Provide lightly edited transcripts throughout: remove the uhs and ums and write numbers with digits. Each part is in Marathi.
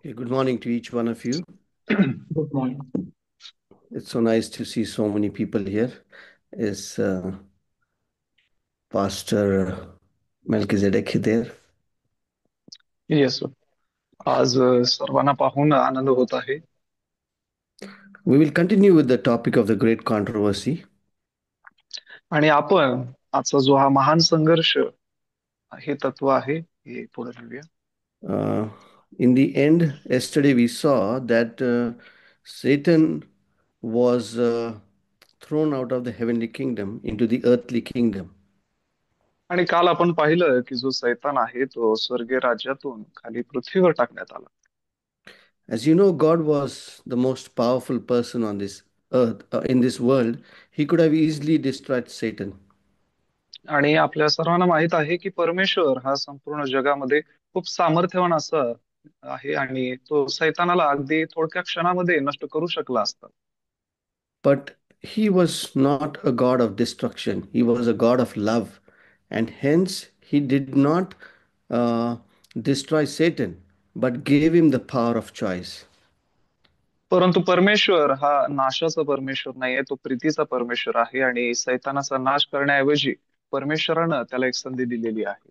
Okay, good morning to each one of you. Good morning. It's so nice to see so many people here. Is Pastor Melchizedek there? Yes sir. आज सर्वांना पाहून आनंद होत आहे. We will continue with the topic of the great controversy. आणि आपण आजचा जो हा महान संघर्ष हे तत्व आहे हे पुढे घेऊया. Uh, in the end, yesterday we saw that Satan was thrown out of the heavenly kingdom into the earthly kingdom. आणि काल आपण पाहिलं की जो सैतान आहे तो स्वर्गीय राज्यातून खाली पृथ्वीवर टाकण्यात आला. As you know, God was the most powerful person on this earth, in this world. He could have easily destroyed Satan. आणि आपल्या सर्वांना माहित आहे की परमेश्वर हा संपूर्ण जगामध्ये खूप सामर्थ्यवान असा आहे आणि तो सैतानाला अगदी थोडक्या क्षणामध्ये नष्ट करू शकला असता. But he was not a God of destruction. He was a God of love. And hence, he did not uh, destroy Satan, but gave him the power of choice. परंतु परमेश्वर हा नाशाचा परमेश्वर नाहीये, तो प्रीतीचा परमेश्वर आहे आणि सैतानाचा नाश करण्याऐवजी परमेश्वरानं त्याला एक संधी दिलेली आहे.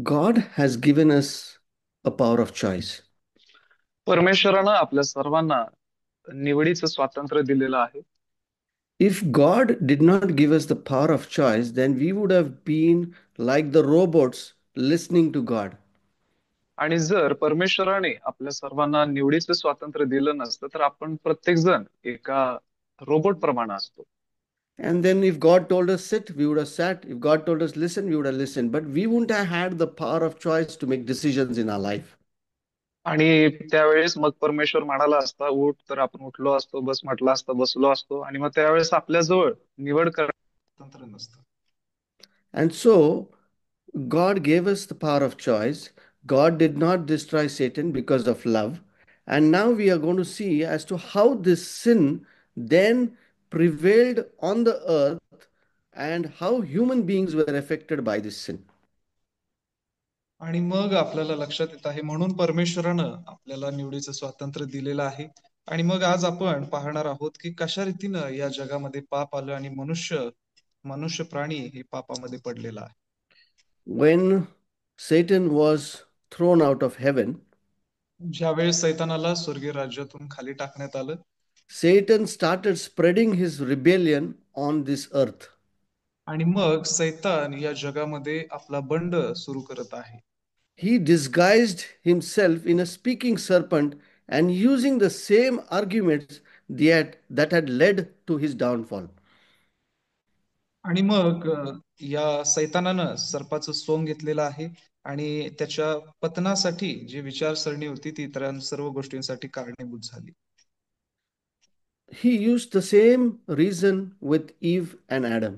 God has given us a power of choice. परमेश्वरानं आपल्या सर्वांना निवडीचं स्वातंत्र्य दिलेलं आहे. If God did not give us the power of choice, then we would have been like the robots listening to God. आणि जर परमेश्वराने आपल्या सर्वांना निवडीचं स्वातंत्र्य दिलं नसतं तर आपण प्रत्येक जण एका रोबोट प्रमाणे असतो. And then, if God told us sit, we would have sat. If God told us listen, we would have listened. But we wouldn't have had the power of choice to make decisions in our life. आणि त्यावेळेस मग परमेश्वर म्हणाला असता उठ तर आपण उठलो असतो, बस म्हटलं असतं बसलो असतो आणि मग त्यावेळेस आपल्याजवळ निवड करण्याचं स्वातंत्र्य नसतं. And so, God gave us the power of choice. God did not destroy Satan because of love. And now we are going to see as to how this sin then prevailed on the earth and how human beings were affected by this sin. आणि मग आपल्याला लक्षात येत आहे म्हणून परमेश्वरानं आपल्याला निवडीचं स्वातंत्र्य दिलेलं आहे. आणि मग आज आपण पाहणार आहोत की कशा रीतीनं या जगामध्ये पाप आलं आणि मनुष्य प्राणी हे पापामध्ये पडलेला आहे. When Satan was thrown out of heaven, ज्यावेळेस सैतानाला स्वर्गीय राज्यातून खाली टाकण्यात आलं Satan started spreading his rebellion on this earth. आणि मग सैतान या जगामध्ये आपला बंड सुरू करत आहे. He disguised himself in a speaking serpent and using the same arguments that had led to his downfall. आणि मग या सैतानानं सर्पाचं सोंग घेतलेलं आहे आणि त्याच्या पतनासाठी जी विचारसरणी होती ती इतर सर्व गोष्टींसाठी कारणीभूत झाली. He used the same reason with Eve and Adam.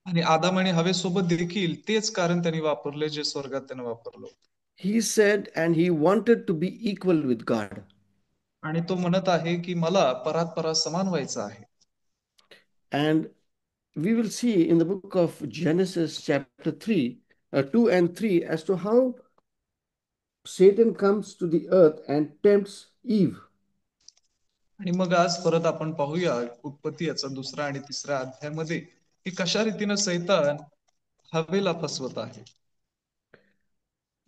आणि आदाम आणि हवेसोबत देखील तेच कारण त्यांनी वापरले जे स्वर्गात त्यानं वापरलं. He said, and he wanted to be equal with God. आणि तो म्हणत आहे की मला परात समान व्हायचं आहे. And we will see in the book of Genesis, chapter 3, 2 and 3, as to how Satan comes to the earth and tempts Eve. आणि मग आज परत आपण पाहूया उत्पत्ती याचा दुसरा आणि तिसरा अध्यायामध्ये की कशा रीतीनं सैतान हवेला फसवत आहे.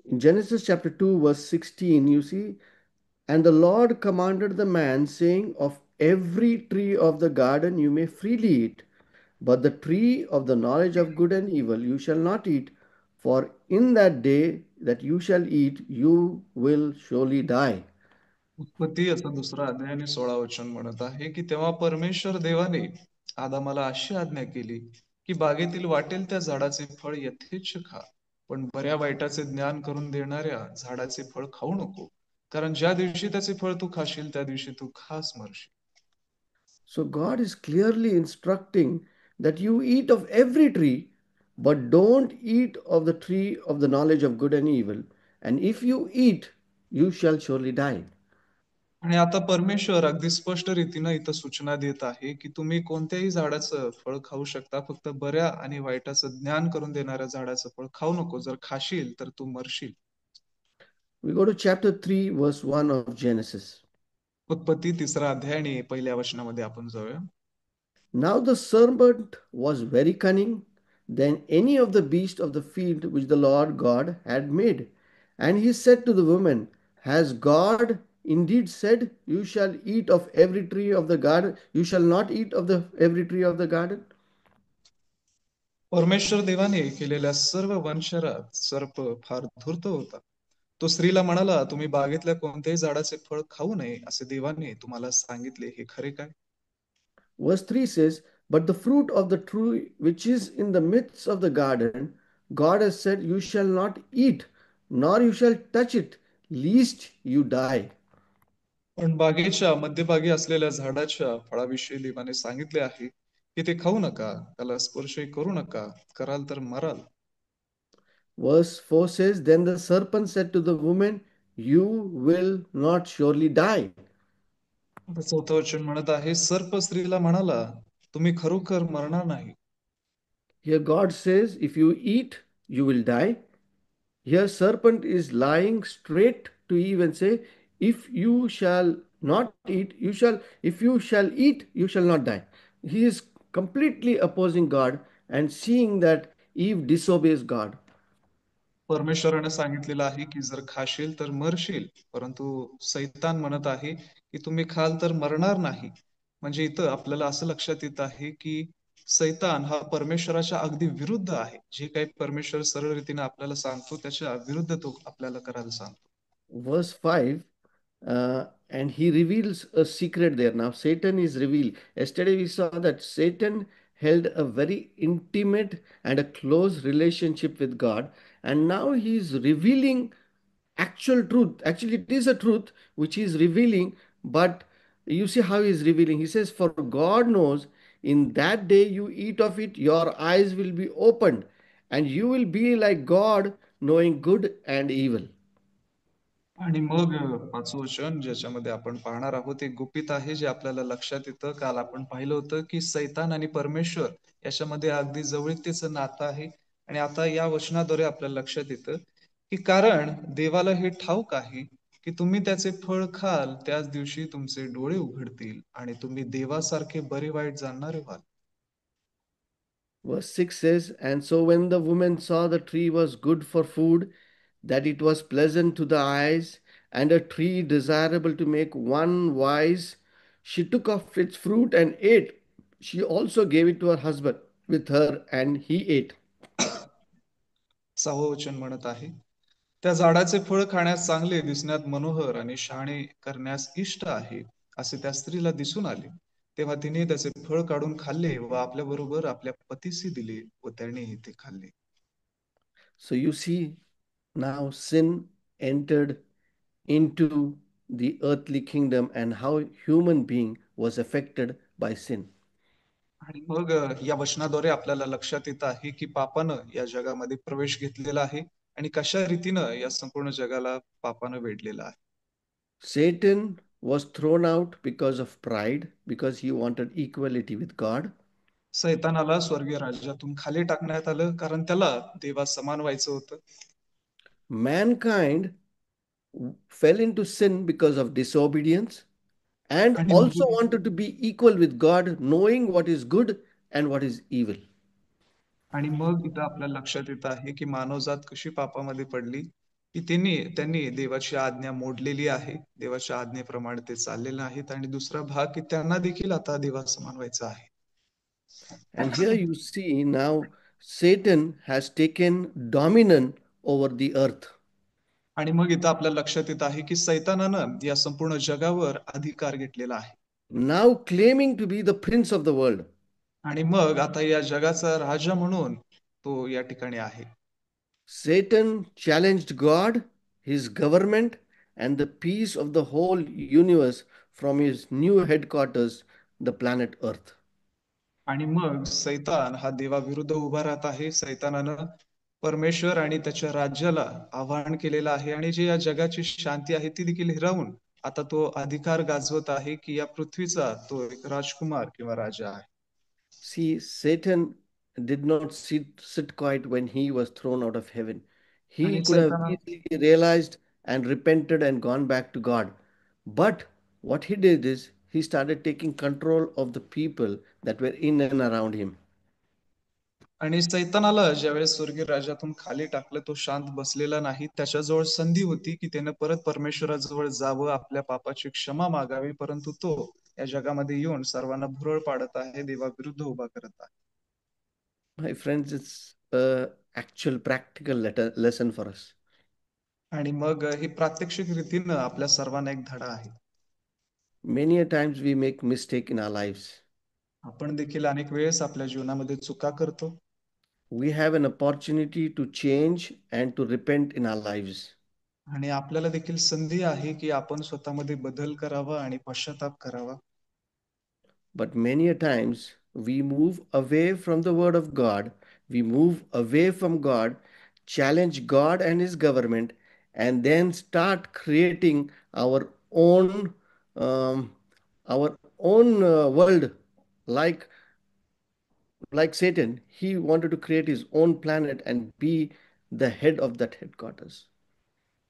In Genesis chapter 2, verse 16, you see, and the Lord commanded the man, saying, of every tree of the garden you may freely eat, but the tree of the knowledge of good and evil you shall not eat, for in that day that you shall eat, you will surely die. उत्पत्ती याचा दुसरा अध्याय आणि 16 वचन म्हणत आहे की तेव्हा परमेश्वर देवाने आदामाला अशी आज्ञा केली की बागेतील वाटेल त्या झाडाचे फळ यथेच्छ खा, पण बऱ्या वाईटाचे ज्ञान करून देणाऱ्या झाडाचे फळ खाऊ नको, कारण ज्या दिवशी त्याचे फळ तू खाशील त्या दिवशी तू खास मरशील. So God is clearly instructing that you eat of every tree, but don't eat of the tree of the knowledge of good and evil. And if you eat, you shall surely die. आणि आता परमेश्वर अगदी स्पष्ट रीतीनं इथं सूचना देत आहे की तुम्ही कोणत्याही झाडाचं फळ खाऊ शकता, फक्त बऱ्या आणि वाईटाचं ज्ञान करून देणाऱ्या झाडाचं फळ खाऊ नको, जर खाशील तर तू मरशील. We go to chapter 3, verse 1 of Genesis. उत्पत्ती तिसरा अध्याय आणि पहिल्या वचनामध्ये आपण जाऊया. Now the serpent was very cunning than any of the beasts of the field which the Lord God had made. And he said to the woman, has God indeed said, you shall eat of every tree of the garden? You shall not eat of the every tree of the garden? परमेश्वर देवाने केलेल्या सर्व वंशरात सर्प फार धूर्त होता. तो स्त्रीला म्हणाला, तुम्ही बागेतल्या कोणत्याही झाडाचे फळ खाऊ नये असे देवाने तुम्हाला सांगितले, हे खरे काय? Verse 3 says, but the fruit of the tree which is in the midst of the garden, God has said, you shall not eat, nor you shall touch it, lest you die. पण बागेच्या मध्यभागी असलेल्या झाडाच्या फळाविषयी देवाने सांगितले आहे की ते खाऊ नका, त्याला स्पर्शही करू नका, कराल तर moral. Verse 4 says, then the serpent said to the woman, you will not surely die. आता चौथं वचन म्हणत आहे, सर्प स्त्रीला म्हणाला, तुम्ही खरोखर मरणार नाही. Here God says, if you eat, you will die. Here serpent is lying straight to Eve and say, if you shall not eat, you shall, if you shall eat, you shall not die. He is completely opposing God and seeing that Eve disobeys God. परमेश्वराने सांगितलेलं आहे की जर खाशील तर मरशील, परंतु सैतान म्हणत आहे की तुम्ही खाल तर मरणार नाही. म्हणजे इथं आपल्याला असं लक्षात येत आहे की सैतान हा परमेश्वराच्या अगदी विरुद्ध आहे. जे काही परमेश्वर सरळ रीतीने आपल्याला सांगतो त्याच्या विरुद्ध तो आपल्याला करायला सांगतो. Verse 5, and he reveals a secret there. Now, Satan is revealed. Yesterday, we saw that Satan held a very intimate and a close relationship with God, and now he is revealing actual truth. Actually, it is a truth which he is revealing, but you see how he is revealing. He says, for God knows in that day you eat of it, your eyes will be opened, and you will be like God, knowing good and evil. आणि मग पाचवं वचन ज्याच्यामध्ये आपण पाहणार आहोत एक गुपित आहे जे आपल्याला लक्षात येतं. काल आपण पाहिलं होतं की सैतान आणि परमेश्वर याच्यामध्ये अगदी जवळीकतेचं नातं आहे. आणि आता या वचनाद्वारे आपल्याला लक्षात येतं की कारण देवाला हे ठाऊक आहे की तुम्ही त्याचे फळ खाल त्याच दिवशी तुमचे डोळे उघडतील आणि तुम्ही देवासारखे बरे वाईट जाणणारे व्हाल. Verse 6 says, and so when the woman saw the tree was good for food, that it was pleasant to the eyes, and a tree desirable to make one wise, she took of its fruit and ate. She also gave it to her husband with her, and he ate. सहावं वचन म्हणत आहे, त्या झाडाचे फळ खाण्यास चांगले, दिसण्यात मनोहर आणि शहाणे करण्यास इष्ट आहे असे त्या स्त्रीला दिसून आले. तेव्हा तिने त्याचे फळ काढून खाल्ले व आपल्या बरोबर आपल्या पतीसी दिले व त्यानेही ते खाल्ले. So you see, now sin entered into the earthly kingdom and how human being was affected by sin. आणि मग या वचनाद्वारे आपल्याला लक्षात येत आहे की पापानं या जगामध्ये प्रवेश घेतलेला आहे आणि कशा रीतीनं या संपूर्ण जगाला पापानं वेढलेलं आहे. Satan was thrown out because of pride, because he wanted equality with God. सैतानाला स्वर्गीय राज्यातून खाली टाकण्यात आलं कारण त्याला देवा समान व्हायचं होतं. Mankind fell into sin because of disobedience and आणि also मग wanted to be equal with God, knowing what is good and what is evil. आणि मग इथं आपल्या लक्षात येत आहे की मानवजात कशी पापामध्ये पडली की त्यांनी देवाची आज्ञा मोडलेली आहे. देवाच्या आज्ञेप्रमाणे ते चाललेले नाहीत आणि दुसरा भाग की त्यांना देखील आता देवासमान व्हायचं आहे. And here you see now Satan has taken dominion over the earth. आणि मग इथं आपल्या लक्षात येत आहे की सैतानानं या संपूर्ण जगावर अधिकार घेतलेला आहे. Now claiming to be the prince of the world. आणि मग आता या जगाचा राजा म्हणून तो या ठिकाणी आहे. Satan challenged God, his government, and the peace of the whole universe from his new headquarters, the planet Earth. आणि मग सैतान हा देवाविरुद्ध उभा राहत आहे. सैतानानं परमेश्वर आणि त्याच्या राज्याला आवाहन केलेलं आहे आणि जे या जगाची शांती आहे ती देखील हिरावून आता तो अधिकार गाजवत आहे की या पृथ्वीचा तो एक राजकुमार किंवा राजा आहे. See, Satan did not sit quiet when he was thrown out of heaven. He आणि could have सैताना easily realized and repented and gone back to God. But what he did is he started taking control of the people that were in and around him. आणि सैतानाला ज्यावेळेस स्वर्गीय राज्यातून खाली टाकलं, तो शांत बसलेला नाही. त्याच्याजवळ संधी होती की त्यानं परत परमेश्वराजवळ जावं, आपल्या पापाची क्षमा मागावी, परंतु तो या जगामध्ये येऊन सर्वांना भुरळ पाडत आहे, देवाविरुद्ध उभा करत आहे. My friends, it's a actual practical lesson for us. आणि मग ही प्रात्यक्षिक रीतीनं आपल्या सर्वांना एक धडा आहे. Many a times we make mistake in our lives. आपण देखील अनेक वेळेस आपल्या जीवनामध्ये चुका करतो. We have an opportunity to change and to repent in our lives. आणि आपल्याला देखील संधी आहे की आपण स्वतःमध्ये बदल करावा आणि पश्चाताप करावा. But many a times we move away from the word of God, we move away from God, challenge God and his government, and then start creating own um, our own world like Satan. He wanted to create his own planet and be the head of that headquarters.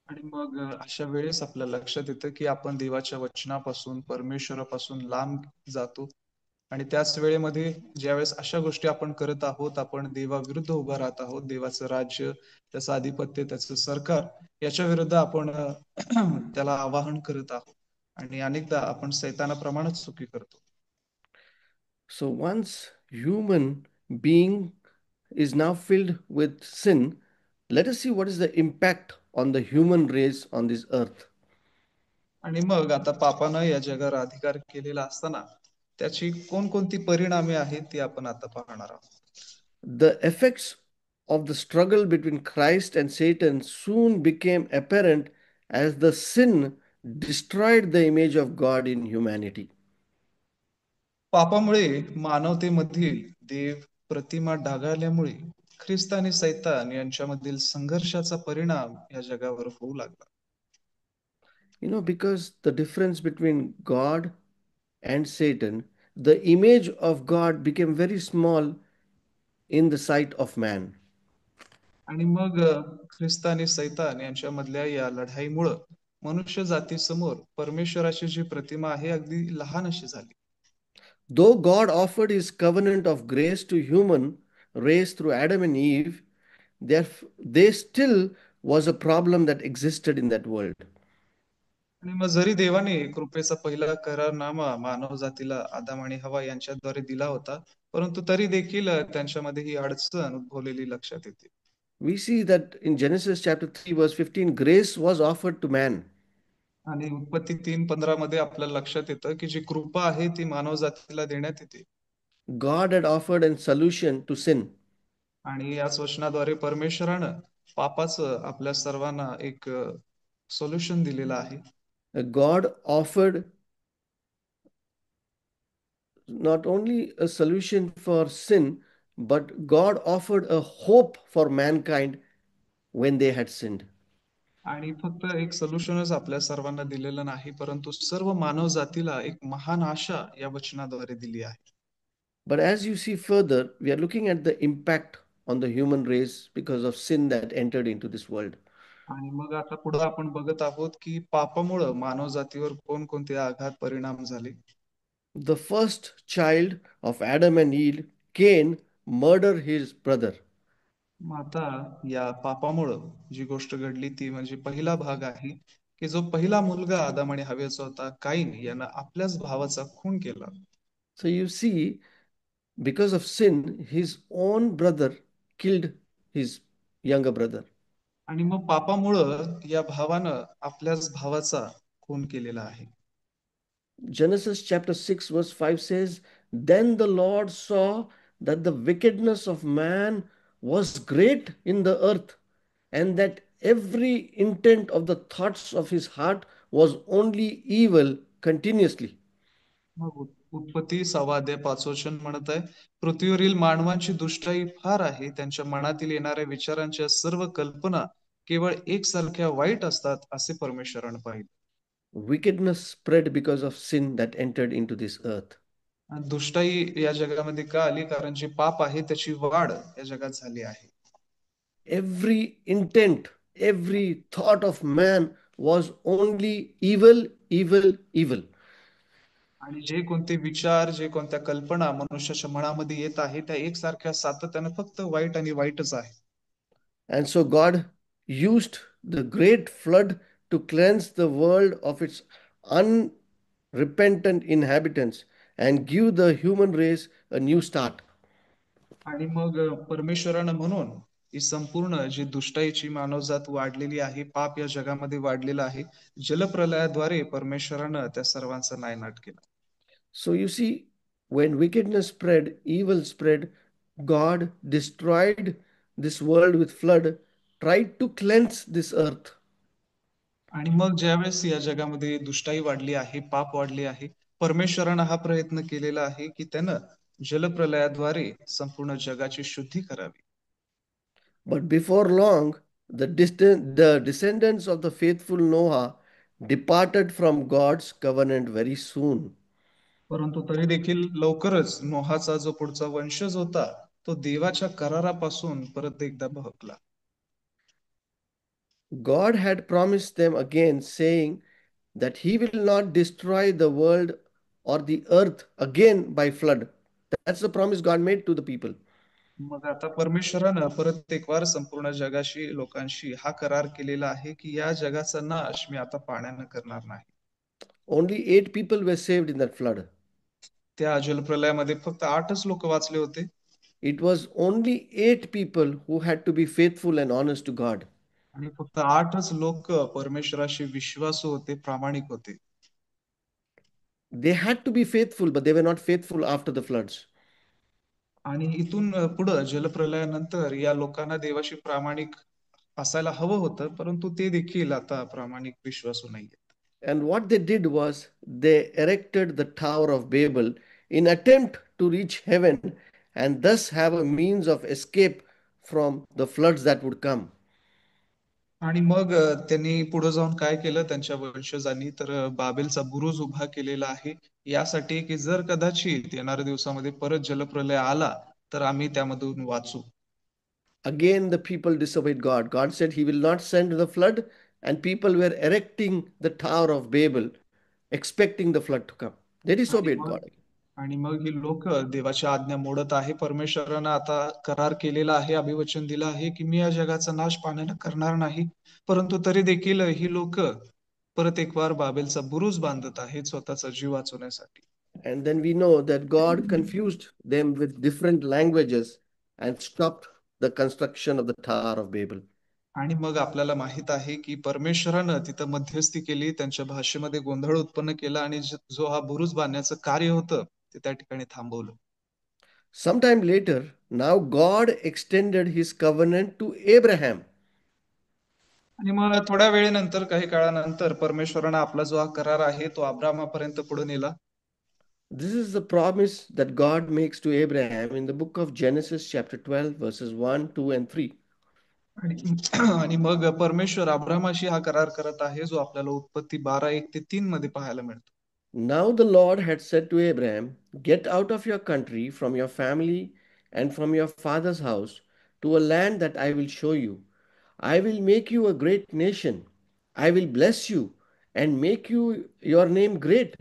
आणि मग अशा वेळेस आपल्या लक्षात येतं की आपण देवाच्या वचनापासून, परमेश्वरापासून लांब जातो. आणि त्याच वेळेमध्ये ज्यावेळेस अशा गोष्टी आपण करत आहोत, आपण देवाविरुद्ध उभं राहत आहोत. देवाचं राज्य, त्याचं आधिपत्य, त्याचं सरकार याच्या विरुद्ध आपण त्याला आवाहन करत आहोत. आणि अनेकदा आपण सैतानाप्रमाणेच चुकी करतो. So once human being is now filled with sin, let us see what is the impact on the human race on this earth. आणि मग आता पापानं या जगावर अधिकार केलेला असताना त्याची कोणकोणती परिणामे आहेत ती आपण आता पाहणार आहोत. The effects of the struggle between Christ and Satan soon became apparent as the sin destroyed the image of God in humanity. पापामुळे मानवतेमधील देव प्रतिमा डागाळल्यामुळे ख्रिस्त आणि सैतान यांच्यामधील संघर्षाचा परिणाम या जगावर होऊ लागला. Because the difference between God and Satan, the image of God became very small in the sight of man. आणि मग ख्रिस्त आणि सैतान यांच्यामधल्या या लढाईमुळं मनुष्य जातीसमोर परमेश्वराची जी प्रतिमा आहे अगदी लहान अशी झाली. Though God offered his covenant of grace to human race through Adam and Eve, there still was a problem that existed in that world. आणि मग जरी देवाने कृपेचा पहिला करारनामा मानव जातीला आदाम आणि हवा यांच्याद्वारे दिला होता, परंतु तरी देखील त्यांच्यामध्ये ही अडचण उद्भवलेली लक्षात येते. We see that in Genesis chapter 3, verse 15, grace was offered to man. आणि उत्पत्ती 3:15 मध्ये आपल्याला लक्षात येतं की जी कृपा आहे ती मानव जातीला देण्यात येते. God had offered a solution to sin. आणि याच वचनाद्वारे परमेश्वरानं पापाचं आपल्या सर्वांना एक सोल्युशन दिलेलं आहे. God offered not only a solution for sin, but God offered a hope for mankind when they had sinned. आणि फक्त एक सोल्युशनच आपल्या सर्वांना दिलेलं नाही, परंतु सर्व मानव जातीला एक महान आशा या वचनाद्वारे दिली आहे. But as you see further, we are looking at the impact on the human race because of sin that entered into this world. आणि मग आता पुढे आपण बघत आहोत की पापामुळं मानव जातीवर कोणकोणते आघात परिणाम झाले. The first child of Adam and Eve, Cain, murdered his brother. मग आता या पापामुळं जी गोष्ट घडली ती म्हणजे पहिला भाग आहे की जो पहिला मुलगा आदाम आणि हव्याचा होता काईन यानं आपल्याच भावाचा खून केला. So you see, because of sin, his own brother killed his younger brother. आणि मग पापामुळं या भावानं आपल्याच भावाचा खून केलेला आहे. Genesis chapter 6, verse 5 says, Then the Lord saw that the wickedness of man was great in the earth, and that every intent of the thoughts of his heart was only evil continuously. मग उत्पत्ती 6 अध्याय 5 वचन म्हणत आहे, पृथ्वीवरील मानवांची दुष्टाई फार आहे, त्यांच्या मनातील येणाऱ्या विचारांच्या सर्व कल्पना केवळ एकसारख्या वाईट असतात असे परमेश्वरानं पाहिले. Wickedness spread because of sin that entered into this earth. आणि दुष्टाई या जगामध्ये का आली? कारण जे पाप आहे त्याची वाढ या जगात झाली आहे. Every intent, every thought of man was only evil, evil, evil. आणि जे कोणते विचार, जे कोणत्या कल्पना मनुष्याच्या मनामध्ये येत आहे, त्या एकसारख्या सातत्याने फक्त वाईट आणि वाईटच आहे. And so God used the great flood to cleanse the world of its unrepentant inhabitants and give the human race a new start. आणि मग परमेश्वरानं म्हणून ही संपूर्ण जी दुष्टाईची मानवजात वाढलेली आहे, पाप या जगामध्ये वाढलेलं आहे, जलप्रलयाद्वारे परमेश्वरानं त्या सर्वांचा नायनाट केला. So you see, when wickedness spread, evil spread, God destroyed this world with flood, tried to cleanse this earth. आणि मग ज्यावेळेस या जगामध्ये दुष्टाई वाढली आहे, पाप वाढले आहे, परमेश्वरानं हा प्रयत्न केलेला आहे, की त्यानं जलप्रलयाद्वारे संपूर्ण जगाची शुद्धी करावी. But before long, the descendants of the faithful Noah departed from God's covenant very soon. परंतु तरी देखील लवकरच नोहाचा जो पुढचा वंशज होता, तो देवाच्या करारापासून परत एकदा बहकला. God had promised them again, saying that He will not destroy the world or the earth again by flood. That's the promise God made to the people. मग आता परमेश्वरानं परत एक वार संपूर्ण जगाशी, लोकांशी हा करार केलेला आहे, की या जगाचा नाश मी आता पाण्यानं करणार नाही. Only 8 people were saved in that flood. त्या जलप्रलयामध्ये फक्त 8च लोक वाचले होते. It was only 8 people who had to be faithful and honest to God. आणि फक्त 8च लोक परमेश्वराशी विश्वासू होते, प्रामाणिक होते. They had to be faithful, but they were not faithful after the floods. आणि इथून पुढं जलप्रलयानंतर या लोकांना देवाशी प्रामाणिक असायला हवं होतं, परंतु ते देखील आता प्रामाणिक विश्वासू नाहीयेत. And what they did was they erected the Tower of Babel in attempt to reach heaven and thus have a means of escape from the floods that would come. आणि मग त्यांनी पुढे जाऊन काय केलं त्यांच्या वंशजांनी तर बाबेलचा बुरुज उभा केलेला आहे यासाठी की जर कदाचित येणाऱ्या दिवसामध्ये परत जलप्रलय आला तर आम्ही त्यामधून वाचू. Again, the people disobeyed God. God said He will not send the flood, and people were erecting the Tower of Babel, expecting the flood to come. They आणि disobeyed मग God. आणि मग ही लोक देवाच्या आज्ञा मोडत आहे. परमेश्वरानं आता करार केलेला आहे, अभिवचन दिलं आहे की मी या जगाचा नाश पाण्यानं करणार नाही. परंतु तरी देखील ही लोक परत एक वार बाबेलचा बुरुज बांधत आहेत स्वतःचा जीव वाचवण्यासाठी. And then we know that God confused them with different languages and stopped the construction of the Tower of Babel. आणि मग आपल्याला माहित आहे की परमेश्वरानं तिथं मध्यस्थी केली, त्यांच्या भाषेमध्ये गोंधळ उत्पन्न केला आणि जो हा बुरुज बांधण्याचं कार्य होतं ते त्या ठिकाणी थांबवलं. Sometime later, now God extended his covenant to Abraham. आणि मग थोड्या वेळेनंतर, काही काळानंतर परमेश्वरानं आपला जो हा करार आहे तो अब्रामापर्यंत पुढे नेला. This is the promise that God makes to Abraham in the book of Genesis, chapter 12, verses 1, 2, and 3. आणि आणि मग परमेश्वर अब्रामाशी हा करार करत आहे जो आपल्याला उत्पत्ती 12:1 ते 3 मध्ये पाहायला मिळतो. Now the Lord had said to Abraham, get out of your country, from your family, and from your father's house, to a land that I will show you. I will make you a great nation. I will bless you and make your name great,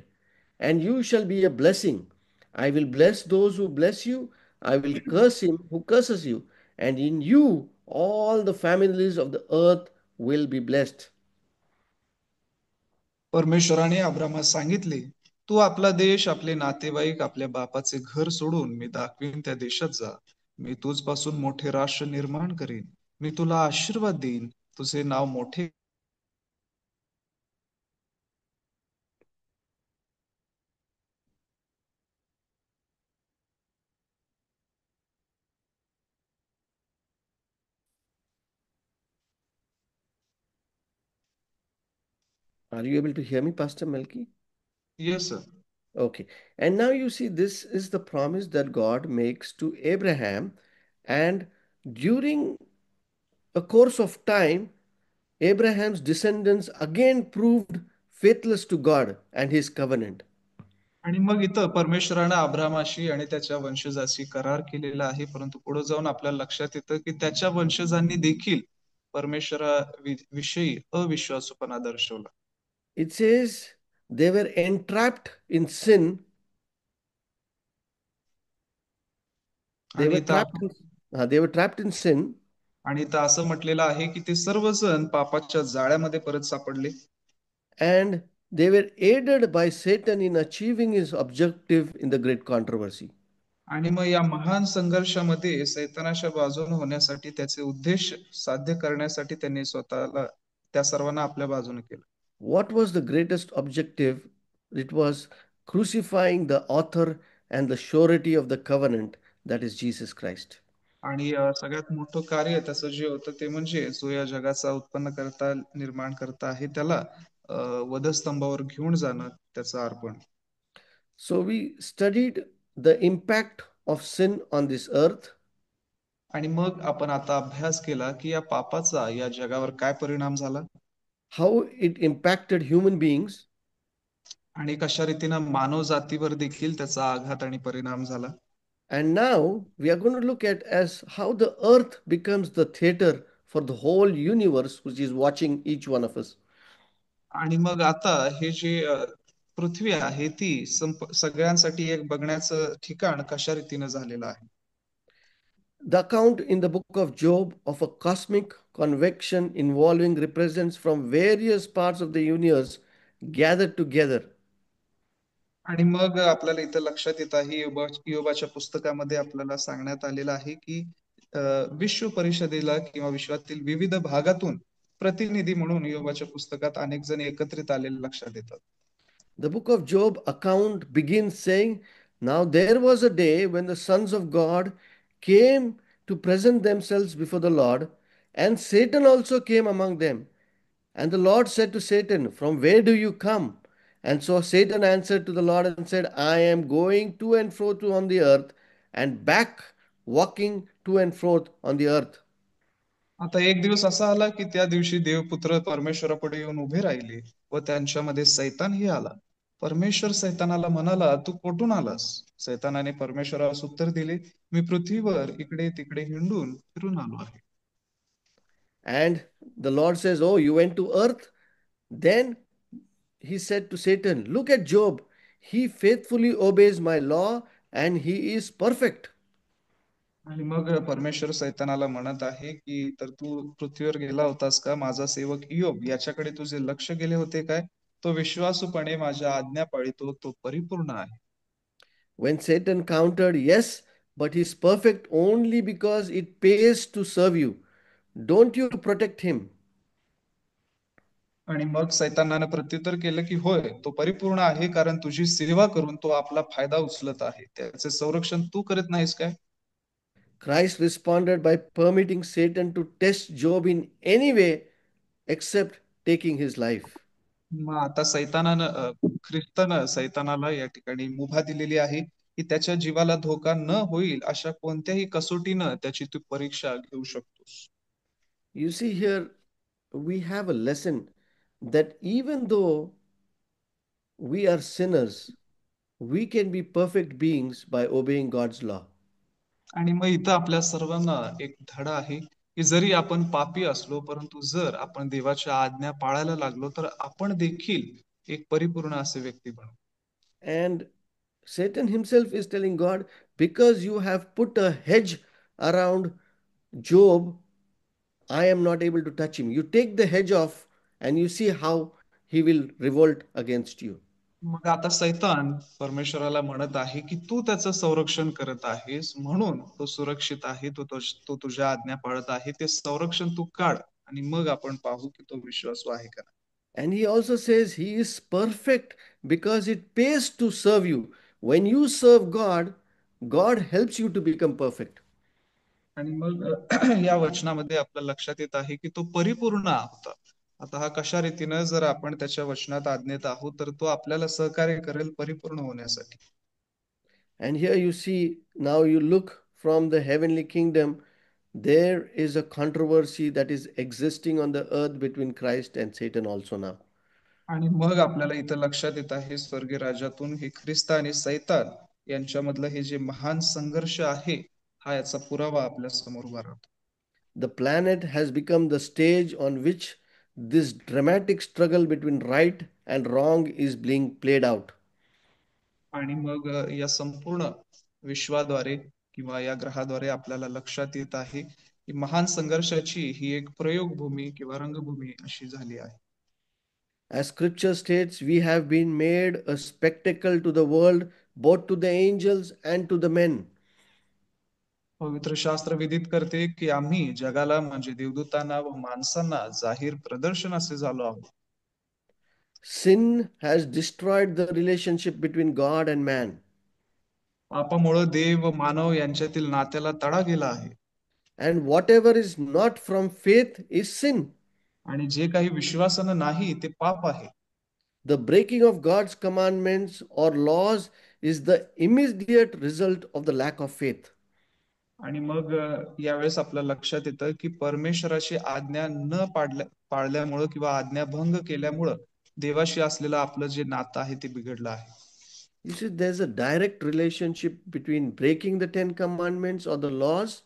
and you shall be a blessing. I will bless those who bless you. I will curse him who curses you, and in you all the families of the earth will be blessed. परमेश्वराने अब्रामास सांगितले, तू आपला देश, आपले नातेवाईक, आपल्या बापाचे घर सोडून मी दाखवीन त्या देशात जा. मी तुझपासून मोठे राष्ट्र निर्माण करीन. मी तुला आशीर्वाद देईन. तुझे नाव मोठे. Are you able to hear me, Pastor Melki? Yes, sir. Okay. And now you see, this is the promise that God makes to Abraham. And during a course of time, Abraham's descendants again proved faithless to God and his covenant. आणि मग इथं परमेश्वरानं अब्रामाशी आणि त्याच्या वंशजाशी करार केलेला आहे, परंतु पुढे जाऊन आपल्याला लक्षात येतं की त्याच्या वंशजांनी देखील विषयी अविश्वासूपणा दर्शवला. It says they were entrapped in sin. They आणि were इथं trapped. They were trapped in sin, आणि इथं असं म्हटलेलं आहे की ते सर्वजण पापाच्या जाळ्यामध्ये परत सापडले. and they were aided by Satan in achieving his objective in the great controversy. आणि मग या महान संघर्षामध्ये सैतानाच्या बाजूने होण्यासाठी त्याचे उद्देश साध्य करण्यासाठी त्यांनी स्वतःला त्या सर्वांना आपल्या बाजूने केलं. What was the greatest objective? It was crucifying the author and the surety of the covenant, that is Jesus Christ. आणि सगळ्यात मोठं कार्य त्याचं जे होतं ते म्हणजे जो या जगाचा उत्पन्न करता निर्माण करता आहे त्याला अ, वधस्तंभावर घेऊन जाणं त्याचं अर्पण. So we studied the impact of sin on this earth, आणि मग आपण आता अभ्यास केला की या पापाचा या जगावर काय परिणाम झाला how it impacted human beings, आणि कशा रीतीनं मानव जातीवर देखील त्याचा आघात आणि परिणाम झाला. and now we are going to look at as how the earth becomes the theater for the whole universe which is watching each one of us. आणि मग आता हे जे पृथ्वी आहे ती सगळ्यांसाठी एक बघण्याचं ठिकाण कशा रीतीनं झालेलं आहे. The account in the book of Job of a cosmic convection involving represents from various parts of the universe gathered together. आणि मग आपल्याला इथं लक्षात येत आहे योबाच्या पुस्तकामध्ये आपल्याला सांगण्यात आलेलं आहे की अ, विश्व परिषदेला किंवा विश्वातील विविध भागातून प्रतिनिधी म्हणून योबाच्या पुस्तकात अनेक जण एकत्रित आलेले लक्षात येतात. The book of Job account begins saying, now there was a day when the sons of God came to present themselves before the Lord, and Satan also came among them. And the Lord said to Satan, from where do you come? And so Satan answered to the Lord and said, I am going to and fro to on the earth, and back walking to and fro on the earth. आता एक दिवस असा आला की त्या दिवशी देवपुत्र परमेश्वरापुढे येऊन उभे राहिले व त्यांच्यामध्ये सैतानही आला. परमेश्वर सैतानाला म्हणाला, तू कोठून आलास? सैतानाने परमेश्वरास उत्तर दिले, मी पृथ्वीवर इकडे तिकडे हिंडून फिरून आलो आहे. And the Lord says, oh, you went to earth? Then he said to Satan, look at Job. He faithfully obeys my law and he is perfect. आणि मग परमेश्वर सैतानाला म्हणत आहे की तर तू पृथ्वीवर गेला होतास का? माझा सेवक इयोब याच्याकडे तुझे लक्ष गेले होते काय? तो विश्वासूपणे माझ्या आज्ञा पाळितो, तो परिपूर्ण आहे. When Satan countered, yes, but he's perfect only because it pays to serve you. Don't you protect him? आणि मग सैतानानं प्रत्युत्तर केलं की होय, तो परिपूर्ण आहे कारण तुझी सेवा करून तो आपला फायदा उचलत आहे. त्याचे संरक्षण तू करत नाहीस काय? Christ responded by permitting Satan to test Job in any way except taking his life. मग आता ख्रिस्तानं सैतानाला या ठिकाणी मुभा दिलेली आहे की त्याच्या जीवाला धोका न होईल अशा कोणत्याही कसोटीनं त्याची तू परीक्षा घेऊ शकतोस. You see, here we have a lesson that even though we are sinners, we can be perfect beings by obeying God's law. आणि मग इथं आपल्या सर्वांना एक धडा आहे की जरी आपण पापी असलो परंतु जर आपण देवाच्या आज्ञा पाळायला लागलो तर आपण देखील एक परिपूर्ण असे व्यक्ती बनू. And Satan himself is telling God, because you have put a hedge around Job, I am not able to touch him. You take the hedge off and you see how he will revolt against you. मग आता सैतान परमेश्वराला म्हणत आहे की तू त्याचं संरक्षण करत आहेस म्हणून तो सुरक्षित आहे, तो तुझ्या आज्ञा पाळत आहे, ते संरक्षण तू काढ आणि मग आपण पाहू की तो विश्वासू आहे का. And he also says he is perfect because it pays to serve you. When you serve God, God helps you to become perfect. आणि मग या वचनामध्ये आपल्या लक्षात येत आहे की तो परिपूर्ण होता. आता हा कशा रीतीनं जर आपण त्याच्या वचनात आज्ञेत आहोत तर तो आपल्याला सहकार्य करेल परिपूर्ण होण्यासाठी. And here you see, now you look from the heavenly kingdom, there is a controversy that is existing on the earth between Christ and Satan also now. आणि मग आपल्याला इथं लक्षात येत आहे स्वर्गीय राज्यातून हे ख्रिस्त आणि सैतान यांच्यामधलं हे जे महान संघर्ष आहे हा याचा पुरावा आपल्या समोर उभा राहतो. The planet has become the stage on which this dramatic struggle between right and wrong is being played out. आणि मग या संपूर्ण विश्वाद्वारे किंवा या ग्रहाद्वारे आपल्याला लक्षात येत आहे की महान संघर्षाची ही एक प्रयोगभूमी किंवा रंगभूमी अशी झाली आहे. As scripture states, we have been made a spectacle to the world, both to the angels and to the men. पवित्र शास्त्र विदित करते की आम्ही जगाला म्हणजे देवदूतांना व माणसांना जाहीर प्रदर्शन असे झालो आहोत. Sin has destroyed the relationship between God and man. पापामुळे देव व मानव यांच्यातील नात्याला तडा गेला आहे. And whatever is not from faith is sin. आणि जे काही विश्वासानं नाही ते पाप आहे. The breaking of God's commandments or laws is the immediate result of the lack of faith. आणि मग यावेळेस आपल्या लक्षात येतं की परमेश्वराची आज्ञा न पाळल्यामुळं किंवा आज्ञाभंग केल्यामुळं देवाशी असलेलं आपलं जे नातं आहे ते बिघडलं आहे. You see, there's a direct relationship between breaking the Ten Commandments or the laws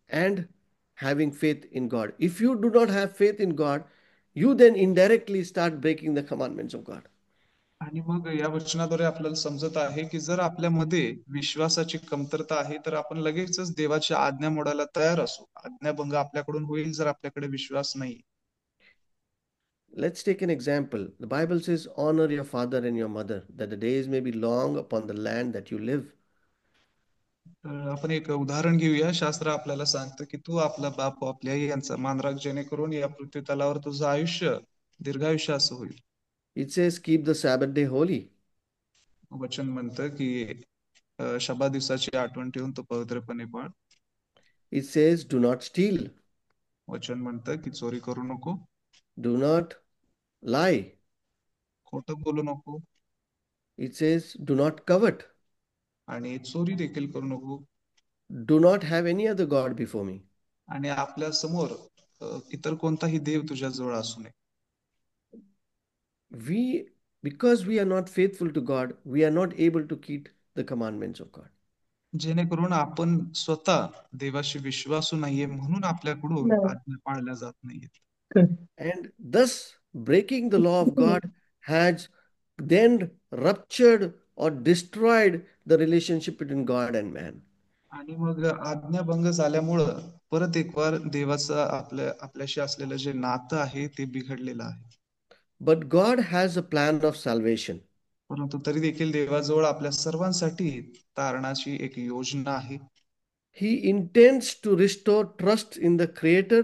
and having faith in God. If you do not have faith in God, you then indirectly start breaking the commandments of God. आणि मग या वचनाद्वारे आपल्याला समजत आहे की जर आपल्यामध्ये विश्वासाची कमतरता आहे तर आपण लगेचच देवाची आज्ञा मोडायला तयार असू. आज्ञाभंग आपल्याकडून होईल जर आपल्याकडे विश्वास नाही. Let's take an example. The Bible says, honor your father and your mother, that the days may be long upon the land that you live. तर आपण एक उदाहरण घेऊया. शास्त्र आपल्याला सांगतं की तू आपला बाप व आपली आई यांचा मान राख जेणेकरून या पृथ्वी तलावर तुझं आयुष्य दीर्घायुष्य असं होईल. It says, keep the Sabbath day holy. वचन म्हणतं की शब्बा दिवसाची आठवण ठेवून तो पवित्रपणे पाळ. It says, do not steal. वचन म्हणतं की चोरी करू नको, Do not lie. खोटं बोलू नको It says, do not covet. आणि चोरी देखील करू नको. Do not have any other God before me. आणि आपल्या समोर इतर कोणताही देव तुझ्या जवळ असू नये. Because we are not faithful to God, we are not able to keep the commandments of God. जेणेकरून आपण स्वतः देवाशी विश्वासू नाहीये म्हणून आपल्याकडून आज्ञा पाळल्या जात नाहीत. And thus, breaking the law of God has then ruptured or destroyed the relationship between God and man. आणि मग आज्ञाभंग झाल्यामुळं परत एक वार देवाचं आपल्याशी असलेलं जे नातं आहे ते बिघडलेलं आहे. But God has a plan of salvation. परंतु तरी देखील देवाजवळ आपल्या सर्वांसाठी तारणाची एक योजना आहे. He intends to restore trust in the Creator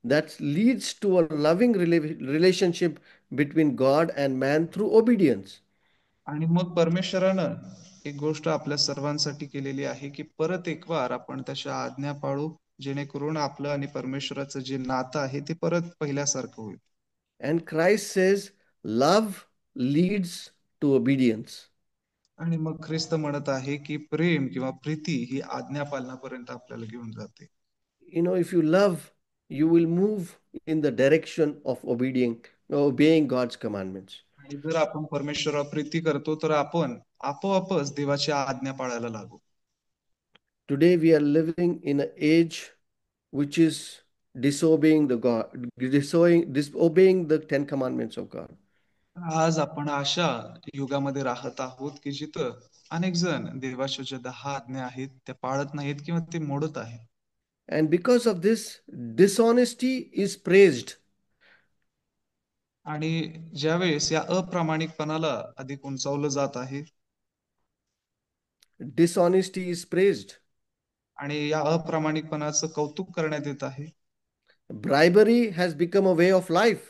that leads to a loving relationship between God and man through obedience. आणि मग परमेश्वरानं एक गोष्ट आपल्या सर्वांसाठी केलेली आहे की परत एक वार आपण त्याच्या आज्ञा पाळू जेणेकरून आपलं आणि परमेश्वराचं जे नातं आहे ते परत पहिल्यासारखं होईल. And Christ says, love leads to obedience. आणि मग ख्रिस्त म्हणत आहे की प्रेम किंवा प्रीती ही आज्ञा पालनापर्यंत आपल्याला घेऊन जाते. If you love, you will move in the direction of obeying God's commandments. आणि जर आपण परमेश्वरावर प्रीती करतो तर आपण आपोआपच देवाची आज्ञा पाळायला लागू. Today we are living in an age which is disobeying the Ten Commandments of God. आज आपण अशा युगामध्ये राहत आहोत की जिथं अनेक जण देवाच्या ज्या 10 आज्ञा आहेत त्या पाळत नाहीत किंवा ते मोडत आहेत. And because of this, dishonesty is praised. आणि ज्यावेळेस या अप्रामाणिकपणाला अधिक उंचावलं जात आहे Dishonesty is praised. आणि या अप्रामाणिकपणाचं कौतुक करण्यात येत आहे. Bribery has become a way of life.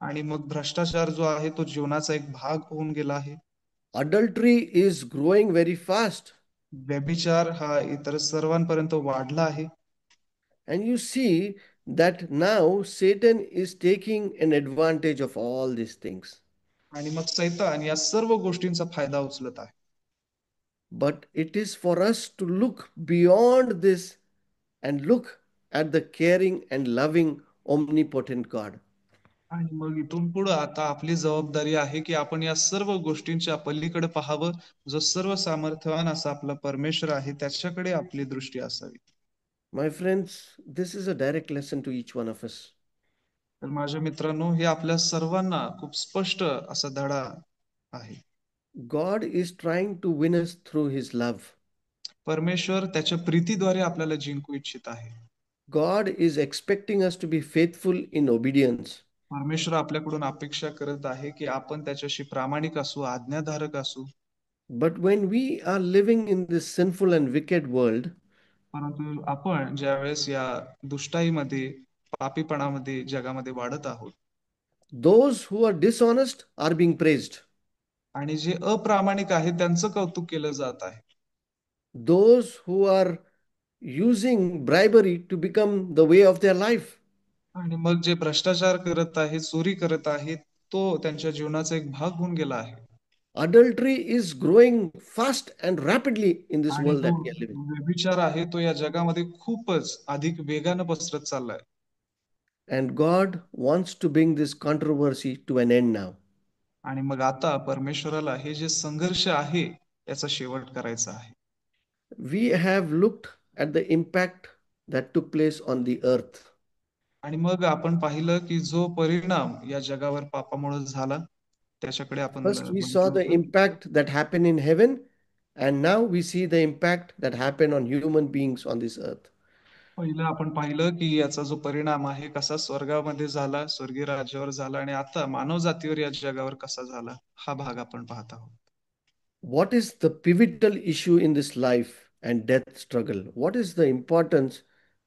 आणि मग भ्रष्टाचार जो आहे तो जीवनाचा एक भाग होऊन गेला आहे. Adultery is growing very fast. व्यभिचार हा इतर सर्वांपर्यंत वाढला आहे. And you see that now Satan is taking an advantage of all these things. आणि मग सैतान या सर्व गोष्टींचा फायदा उचलत आहे. But it is for us to look beyond this and look at the caring and loving omnipotent God. आणि मग इथून पुढे आता आपली जबाबदारी आहे की आपण या सर्व गोष्टींच्या पलीकडे पाहावं. जो सर्व सामर्थ्यवान असा आपला परमेश्वर आहे त्याच्याकडे आपली दृष्टी असावी. My friends, this is a direct lesson to each one of us. तर माझ्या मित्रांनो, हे आपल्या सर्वांना खूप स्पष्ट असा धडा आहे. God is trying to win us through His love. परमेश्वर त्याच्या प्रीतीद्वारे आपल्याला जिंकू इच्छित आहे. God is expecting us to be faithful in obedience. परमेश्वर आपल्याकडून अपेक्षा करत आहे की आपण त्याच्याशी प्रामाणिक असू, आज्ञाधारक असू. But when we are living in this sinful and wicked world, परंतु आपण ज्यावेळेस या दुष्टाईमध्ये, पापीपणामध्ये जगामध्ये वाढत आहोत those who are dishonest are being praised. आणि जे अप्रामाणिक आहे त्यांचं कौतुक केलं जात आहे. Those who are using bribery to become the way of their life. आणि मग जे भ्रष्टाचार करत आहेत, चोरी करत आहेत, तो त्यांच्या जीवनाचा एक भाग होऊन गेला आहे. Adultery is growing fast and rapidly in this आणि world जो that we are living. व्यभिचार आहे तो या जगामध्ये खूपच अधिक वेगानं पसरत चाललाय. And God wants to bring this controversy to an end now. आणि मग आता परमेश्वराला हे जे संघर्ष आहे याचा शेवट करायचा आहे. We have looked at the impact that took place on the earth. आणि मग आपण पाहिलं की जो परिणाम या जगावर पापामुळे झाला त्याच्याकडे आपण First, we saw बघितलं the होतं. impact that happened in heaven, and now we see the impact that happened on human beings on this earth. पहिलं आपण पाहिलं की याचा जो परिणाम आहे कसा स्वर्गामध्ये झाला, स्वर्गीय राज्यावर झाला आणि आता मानव जातीवर या जगावर कसा झाला हा भाग आपण पाहत आहोत. What is the pivotal issue in this life and death struggle? What is the importance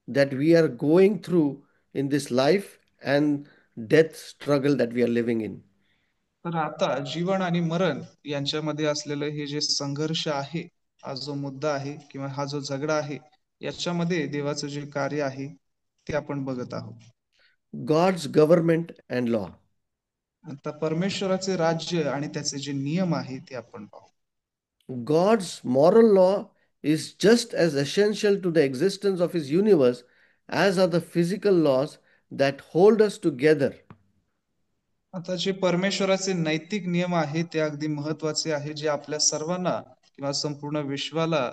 that we are going through in this life and death struggle that we are living in? तर आता जीवन आणि मरण यांच्यामध्ये असलेलं हे जे संघर्ष आहे, हा जो मुद्दा आहे किंवा हा जो झगडा आहे, याच्यामध्ये देवाचं जे कार्य आहे ते आपण बघत आहोत. God's government and law. आता परमेश्वराचे राज्य आणि त्याचे जे नियम आहे ते आपण पाहू. God's moral law is just as essential to the existence of His universe as are the physical laws that hold us together. आता जे परमेश्वराचे नैतिक नियम आहेत ते अगदी महत्वाचे आहे, जे आपल्या सर्वांना किंवा संपूर्ण विश्वाला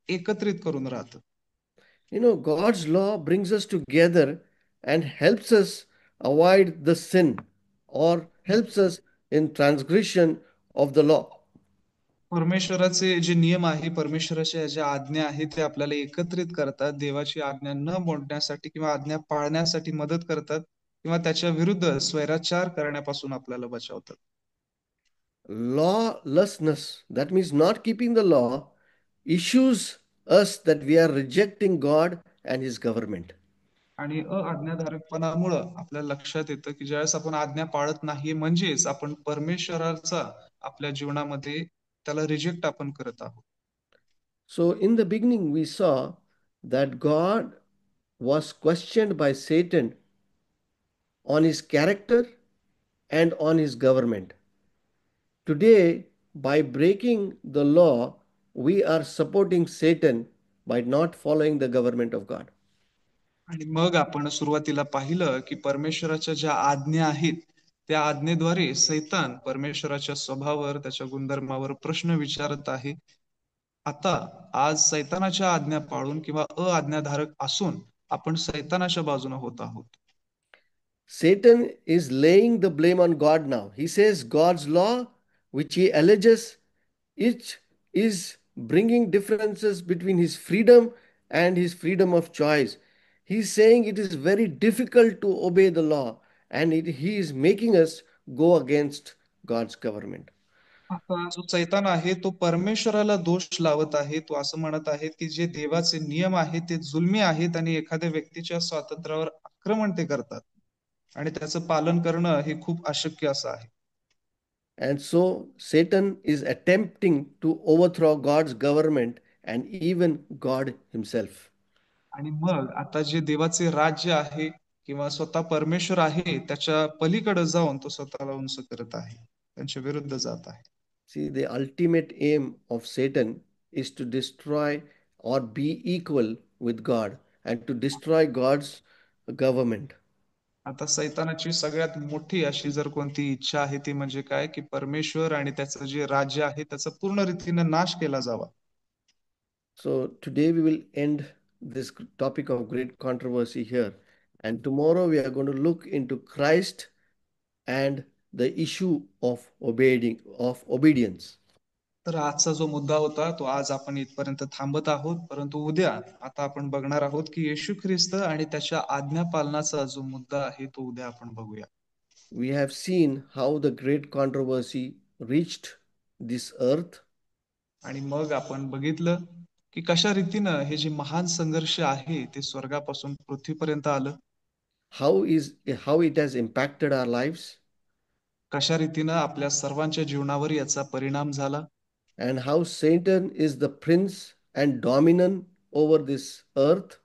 एकत्रित करून राहतं. God's law brings us together and helps us avoid the sin or helps us in transgression of the law. परमेश्वराचे जे नियम आहे, परमेश्वराच्या ज्या आज्ञा आहेत, ते आपल्याला एकत्रित करतात. देवाची आज्ञा न मोडण्यासाठी किंवा आज्ञा पाळण्यासाठी मदत करतात किंवा त्याच्या विरुद्ध स्वैराचार करण्यापासून आपल्याला बचावतात. Lawlessness, that means not keeping the law, issues us that we are rejecting God and His government. आणि अज्ञाधारकपणामुळं आपल्या लक्षात येतं, की ज्यावेळेस आपण आज्ञा पाळत नाही म्हणजेच आपण परमेश्वराचा आपल्या जीवनामध्ये त्याला रिजेक्ट आपण करत आहोत. So, in the beginning, we saw that God was questioned by Satan on his character and on his government. Today, by breaking the law, we are supporting Satan by not following the government of God. आणि मग आपण सुरुवातीला पाहिलं, की परमेश्वराच्या ज्या आज्ञा आहेत, त्या आज्ञेद्वारे सैतान परमेश्वराच्या स्वभावावर, त्याच्या गुणधर्मावर प्रश्न विचारत आहे. आता आज सैतानाच्या आज्ञा पाळून किंवा अआज्ञाधारक असून आपण सैतानाच्या बाजूने होत आहोत. Satan is laying the blame on God now. He says God's law, which he alleges, it is bringing differences between his freedom and his freedom of choice. He's saying it is very difficult to obey the law, and he is making us go against God's government. आता जो सैतान आहे तो परमेश्वराला दोष लावत आहे. तो असं म्हणत आहे, की जे देवाचे नियम आहेत ते जुलमी आहेत आणि एखाद्या व्यक्तीच्या स्वातंत्र्यावर आक्रमण ते करतात. आणि त्याचं पालन करणं हे खूप अशक्य असं आहे. And so Satan is attempting to overthrow God's government and even God himself. आणि मग आता जे देवाचे राज्य आहे किंवा स्वतः परमेश्वर आहे त्याच्या पलीकडे जाऊन तो स्वतःला उंच करत आहे. त्यांच्या विरुद्ध जात आहे. See, the ultimate aim of Satan is to destroy or be equal with God and to destroy God's government. आता सैतानाची सगळ्यात मोठी अशी जर कोणती इच्छा आहे ती म्हणजे काय, की परमेश्वर आणि त्याचं जे राज्य आहे त्याचा पूर्ण रीतीने नाश केला जावा. So today we will end this topic of great controversy here. And tomorrow we are going to look into Christ and the issue of obedience. तर आजचा जो मुद्दा होता तो आज आपण इथपर्यंत थांबत आहोत, परंतु उद्या आता आपण बघणार आहोत की येशू ख्रिस्त आणि त्याच्या आज्ञा पालनाचा जो मुद्दा आहे तो उद्या आपण बघूया. We have seen how the great controversy reached this earth, आणि मग आपण बघितलं की कशा रीतीनं हे जे महान संघर्ष आहे ते स्वर्गापासून पृथ्वीपर्यंत आलं, how it has impacted our lives, कशा रीतीनं आपल्या सर्वांच्या जीवनावर याचा परिणाम झाला, and how Satan is the prince and dominant over this earth,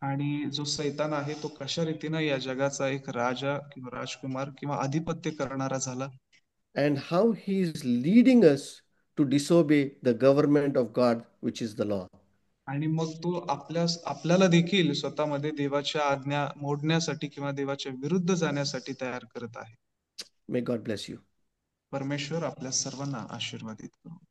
आणि जो सैतान आहे तो कशा रीतीनं या जगाचा एक राजा किंवा राजकुमार किंवा अधिपत्य करणारा झाला, and how he is leading us to disobey the government of God, which is the law. आणि मग तो आपल्याला देखील स्वतःमध्ये देवाच्या आज्ञा मोडण्यासाठी किंवा देवाच्या विरुद्ध जाण्यासाठी तयार करत आहे. May God bless you. परमेश्वर आपल्या सर्वांना आशीर्वादित करो.